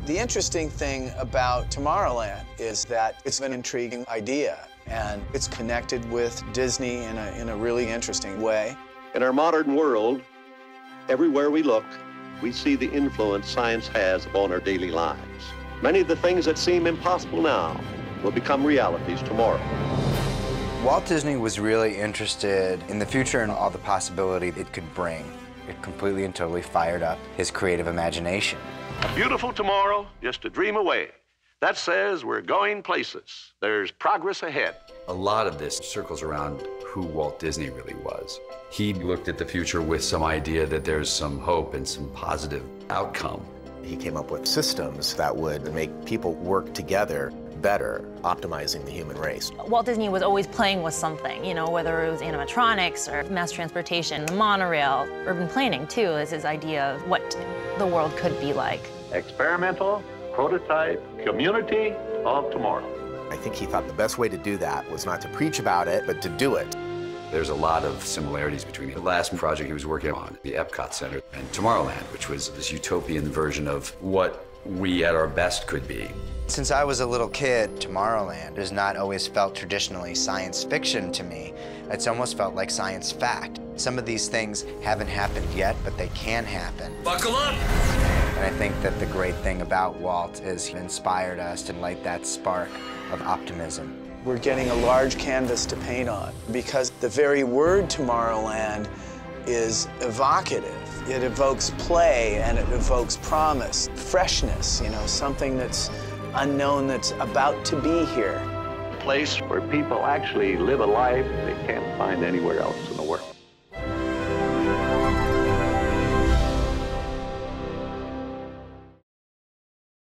The interesting thing about Tomorrowland is that it's an intriguing idea, and it's connected with Disney in a really interesting way. In our modern world, everywhere we look, we see the influence science has upon our daily lives. Many of the things that seem impossible now will become realities tomorrow. Walt Disney was really interested in the future and all the possibility it could bring. It completely and totally fired up his creative imagination. A beautiful tomorrow, just a dream away. That says we're going places. There's progress ahead. A lot of this circles around who Walt Disney really was. He looked at the future with some idea that there's some hope and some positive outcome. He came up with systems that would make people work together better, optimizing the human race. Walt Disney was always playing with something, you know, whether it was animatronics or mass transportation, the monorail. Urban planning, too, is his idea of what the world could be like. Experimental, prototype, community of tomorrow. I think he thought the best way to do that was not to preach about it, but to do it. There's a lot of similarities between the last project he was working on, the Epcot Center, and Tomorrowland, which was this utopian version of what we at our best could be. Since I was a little kid, Tomorrowland has not always felt traditionally science fiction to me. It's almost felt like science fact. Some of these things haven't happened yet, but they can happen. Buckle up! And I think that the great thing about Walt is he inspired us to light that spark of optimism. We're getting a large canvas to paint on because the very word Tomorrowland is evocative. It evokes play and it evokes promise, freshness, you know, something that's unknown that's about to be here. A place where people actually live a life they can't find anywhere else in the world.